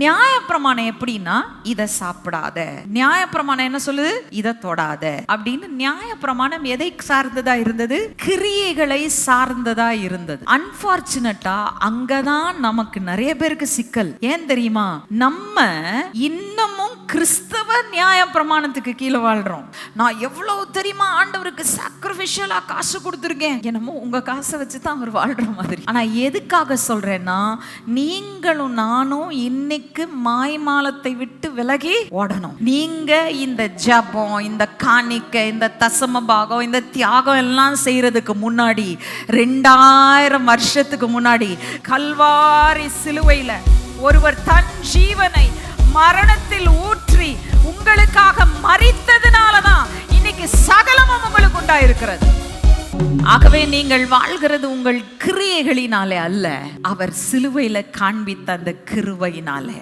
நியாயப்பிரமாணம் எப்படின்னா, இதை சாப்பிடாத, நியாயப்பிரமாணம் என்ன சொல்லுது, இதை தொடாத அப்படின்னு. நியாயப்பிரமாணம் எதை சார்ந்ததா இருந்தது? கிரியைகளை சார்ந்ததா இருந்தது. அன்பார்ச்சுனேட்டா அங்கதான் நமக்கு நிறைய பேருக்கு சிக்கல். ஏன் தெரியுமா? நம்ம இன்னமும் கிறிஸ்தவ நியாய பிரமாணத்துக்கு கீழே வாழ்றோம். நான் எவ்வளவு தெரியுமா ஆண்டவருக்கு சாக்ரிஃபிஷியலா காசு கொடுத்துருக்கேன், என்னமோ உங்க காசை வச்சுதான் அவர் வாழ்ற மாதிரி. ஆனா எதுக்காக சொல்றேன்னா, நீங்களும் நானும் இன்னைக்கு மாய்மாலத்தை விட்டு விலகி ஓடணும். நீங்க இந்த ஜபம், இந்த காணிக்கை, இந்த தசம பாகம், இந்த தியாகம் எல்லாம் செய்யறதுக்கு முன்னாடி 2000 வருஷத்துக்கு முன்னாடி கல்வாரி சிலுவையில ஒருவர் தன் ஜீவனை மரணத்தில் ஊற்றி உங்களுக்காக மரித்ததுனாலதான் இன்னைக்கு சகலமும் உங்களுக்கு உண்டாயிருக்கிறது. ஆகவே நீங்கள் வாழ்கிறது உங்கள் கிரியைகளினாலே அல்ல, அவர் சிலுவையில காண்பித்த அந்த கிருபையினாலே.